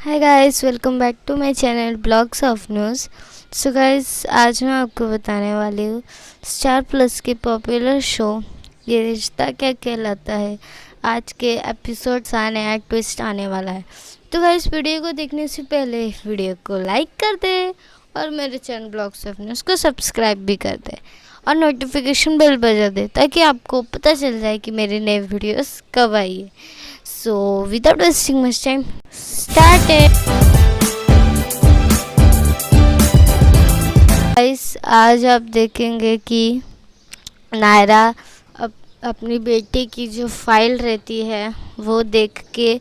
Hi guys, welcome back to my channel blogs of news. So guys, आज मैं आपको बताने वाली हूँ स्टार प्लस के पॉपुलर शो ये रिश्ता क्या कहलाता है। आज के एपिसोड्स आने हैं, ट्विस्ट आने वाला है। तो गाइस, वीडियो को देखने से पहले वीडियो को लाइक कर दे और मेरे चैनल ब्लॉग्स ऑफ न्यूज़ को सब्सक्राइब भी कर दे और नोटिफिकेशन बेल बजा दे ताकि आपको पता चल जाए कि मेरी नई वीडियोस कब आई है। So without wasting much time, start it. Guys, आज आप देखेंगे कि नायरा अपनी बेटी की जो फाइल रहती है वो देख के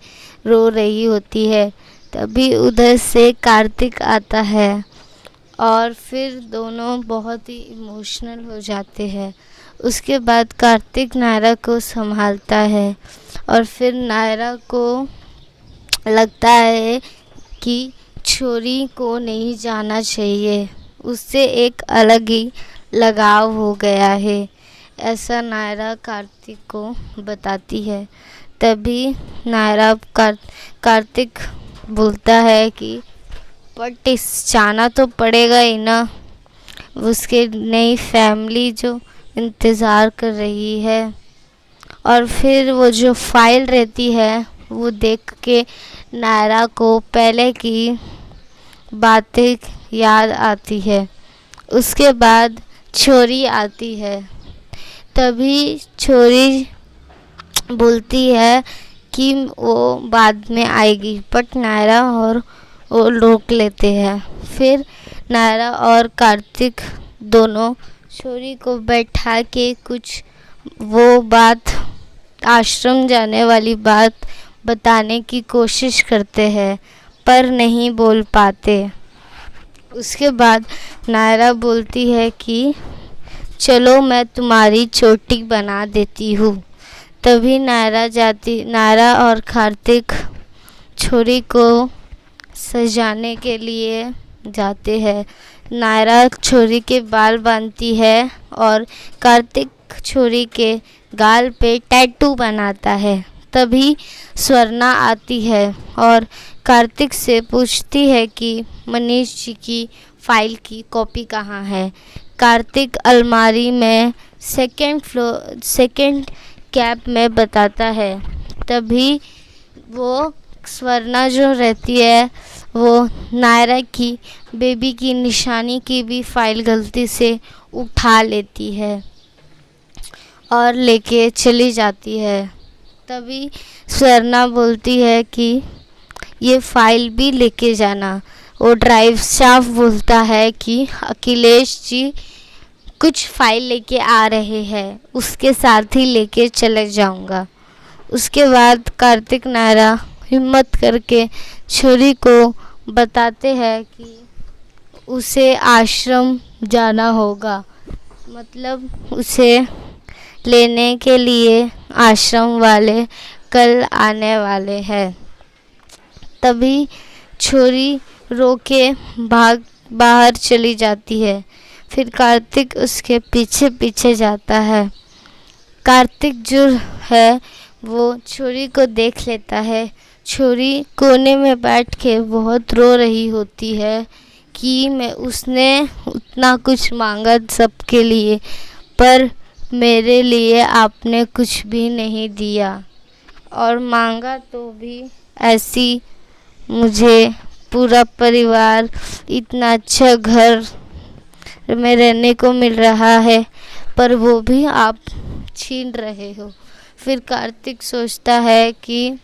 रो रही होती है। तभी उधर से कार्तिक आता है और फिर दोनों बहुत ही इमोशनल हो जाते हैं। उसके बाद कार्तिक नायरा को संभालता है और फिर नायरा को लगता है कि छोरी को नहीं जाना चाहिए, उससे एक अलग ही लगाव हो गया है, ऐसा नायरा कार्तिक को बताती है। तभी नायरा कार्तिक बोलता है कि बट इस जाना तो पड़ेगा ही ना, उसके नई फैमिली जो इंतज़ार कर रही है। और फिर वो जो फाइल रहती है वो देख के नायरा को पहले की बातें याद आती है। उसके बाद छोरी आती है। तभी छोरी बोलती है कि वो बाद में आएगी, बट नायरा और वो रोक लेते हैं। फिर नायरा और कार्तिक दोनों छोरी को बैठा के कुछ वो बात, आश्रम जाने वाली बात बताने की कोशिश करते हैं पर नहीं बोल पाते। उसके बाद नायरा बोलती है कि चलो मैं तुम्हारी चोटी बना देती हूँ। तभी नायरा और कार्तिक छोरी को सजाने के लिए जाते हैं। नायरा छोरी के बाल बांधती है और कार्तिक छोरी के गाल पे टैटू बनाता है। तभी स्वर्णा आती है और कार्तिक से पूछती है कि मनीष जी की फाइल की कॉपी कहाँ है। कार्तिक अलमारी में सेकंड कैप में बताता है। तभी वो स्वर्णा जो रहती है वो नायरा की बेबी की निशानी की भी फाइल गलती से उठा लेती है और लेके चली जाती है। तभी स्वर्णा बोलती है कि ये फाइल भी लेके जाना। वो ड्राइव स्टाफ बोलता है कि अखिलेश जी कुछ फाइल लेके आ रहे हैं, उसके साथ ही लेके चले जाऊंगा। उसके बाद कार्तिक नायरा हिम्मत करके छोरी को बताते हैं कि उसे आश्रम जाना होगा, मतलब उसे लेने के लिए आश्रम वाले कल आने वाले हैं। तभी छोरी रो के बाहर चली जाती है। फिर कार्तिक उसके पीछे पीछे जाता है। कार्तिक जो है वो छोरी को देख लेता है। छोरी कोने में बैठ के बहुत रो रही होती है कि उसने उतना कुछ मांगा सबके लिए, पर मेरे लिए आपने कुछ भी नहीं दिया, और मांगा तो भी ऐसी मुझे पूरा परिवार, इतना अच्छा घर में रहने को मिल रहा है, पर वो भी आप छीन रहे हो। फिर कार्तिक सोचता है कि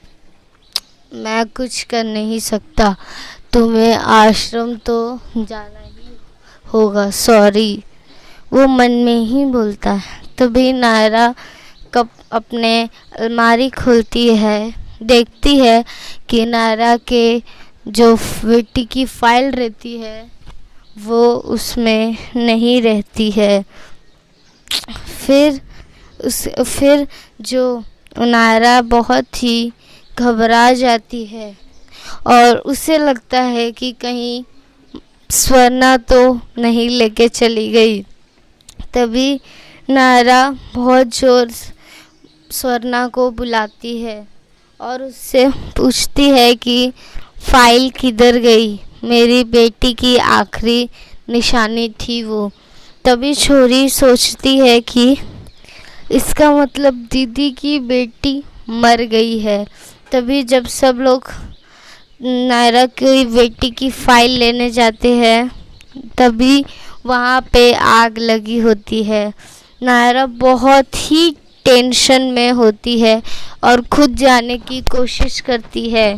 मैं कुछ कर नहीं सकता, तुम्हें आश्रम तो जाना ही होगा, सॉरी, वो मन में ही बोलता है। तभी नायरा कब अपने अलमारी खोलती है, देखती है कि नायरा के जो बेटी की फाइल रहती है वो उसमें नहीं रहती है। फिर जो नायरा बहुत ही घबरा जाती है और उसे लगता है कि कहीं स्वर्णा तो नहीं लेके चली गई। तभी नायरा बहुत जोर स्वर्णा को बुलाती है और उससे पूछती है कि फाइल किधर गई, मेरी बेटी की आखिरी निशानी थी वो। तभी छोरी सोचती है कि इसका मतलब दीदी की बेटी मर गई है। तभी जब सब लोग नायरा की बेटी की फाइल लेने जाते हैं, तभी वहाँ पे आग लगी होती है। नायरा बहुत ही टेंशन में होती है और खुद जाने की कोशिश करती है,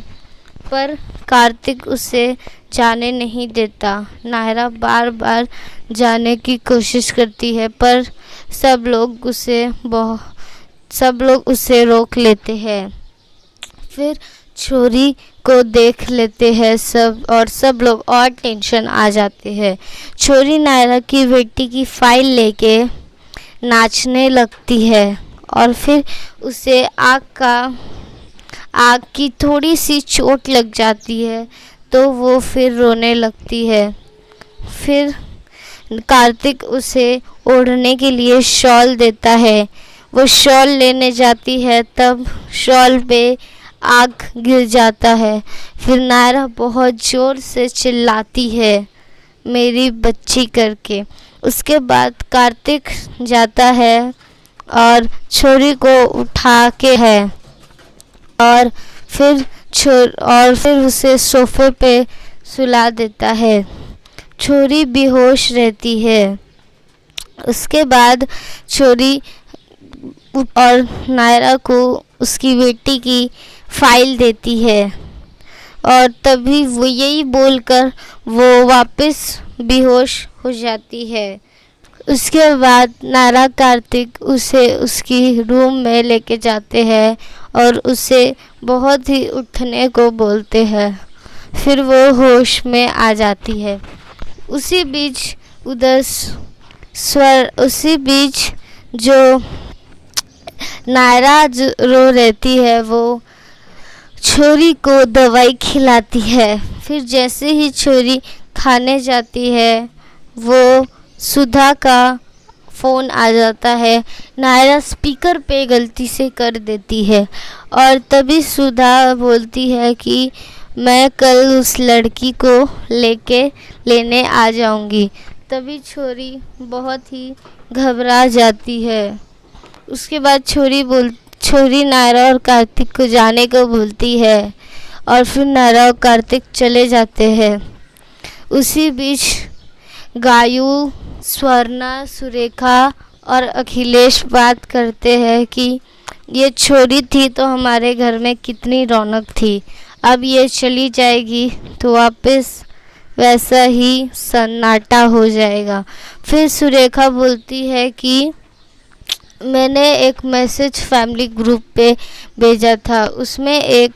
पर कार्तिक उसे जाने नहीं देता। नायरा बार बार जाने की कोशिश करती है, पर सब लोग उसे रोक लेते हैं। फिर छोरी को देख लेते हैं सब, और सब लोग और टेंशन आ जाते हैं। छोरी नायरा की बेटी की फाइल लेके नाचने लगती है, और फिर उसे आग की थोड़ी सी चोट लग जाती है, तो वो फिर रोने लगती है। फिर कार्तिक उसे ओढ़ने के लिए शॉल देता है। वो शॉल लेने जाती है, तब शॉल पे आग गिर जाता है। फिर नायरा बहुत ज़ोर से चिल्लाती है, मेरी बच्ची करके। उसके बाद कार्तिक जाता है और छोरी को उठा के है, और फिर उसे सोफे पे सुला देता है। छोरी बेहोश रहती है। उसके बाद छोरी और नायरा को उसकी बेटी की फाइल देती है, और तभी वो यही बोलकर वो वापस बेहोश हो जाती है। उसके बाद नायरा कार्तिक उसे उसकी रूम में लेके जाते हैं और उसे बहुत ही उठने को बोलते हैं। फिर वो होश में आ जाती है। उसी बीच जो नायरा रो रहती है, वो छोरी को दवाई खिलाती है। फिर जैसे ही छोरी खाने जाती है, वो सुधा का फ़ोन आ जाता है। नायरा स्पीकर पे गलती से कर देती है, और तभी सुधा बोलती है कि मैं कल उस लड़की को लेने आ जाऊंगी। तभी छोरी बहुत ही घबरा जाती है। उसके बाद छोरी नायरा और कार्तिक को जाने को बोलती है, और फिर नायरा और कार्तिक चले जाते हैं। उसी बीच गायू, स्वर्णा, सुरेखा और अखिलेश बात करते हैं कि ये छोरी थी तो हमारे घर में कितनी रौनक थी, अब ये चली जाएगी तो वापस वैसा ही सन्नाटा हो जाएगा। फिर सुरेखा बोलती है कि मैंने एक मैसेज फैमिली ग्रुप पे भेजा था, उसमें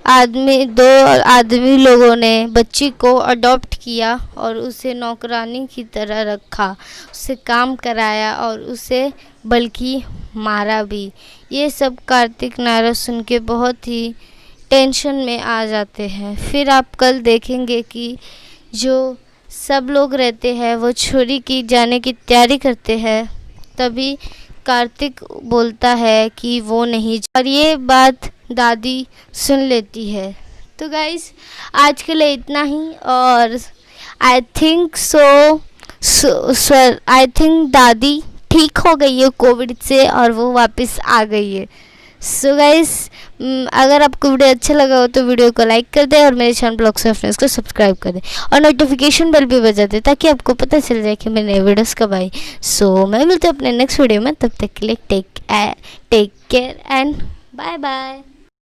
दो आदमी लोगों ने बच्ची को अडॉप्ट किया और उसे नौकरानी की तरह रखा, उससे काम कराया और उसे बल्कि मारा भी। ये सब कार्तिक नायरा सुन के बहुत ही टेंशन में आ जाते हैं। फिर आप कल देखेंगे कि जो सब लोग रहते हैं वो छोरी की जाने की तैयारी करते हैं। तभी कार्तिक बोलता है कि वो नहीं, और ये बात दादी सुन लेती है। तो गाइस आज के लिए इतना ही, और आई थिंक दादी ठीक हो गई है कोविड से और वो वापस आ गई है। सो गाइस अगर आपको वीडियो अच्छा लगा हो तो वीडियो को लाइक कर दें और मेरे चैनल ब्लॉग्स ऑफ फ्रेंड्स को सब्सक्राइब कर दें और नोटिफिकेशन बेल भी बजा दें ताकि आपको पता चल जाए कि मेरे नए वीडियोस कब आई। सो मैं मिलती हूँ अपने नेक्स्ट वीडियो में, तब तक के लिए take care and bye bye.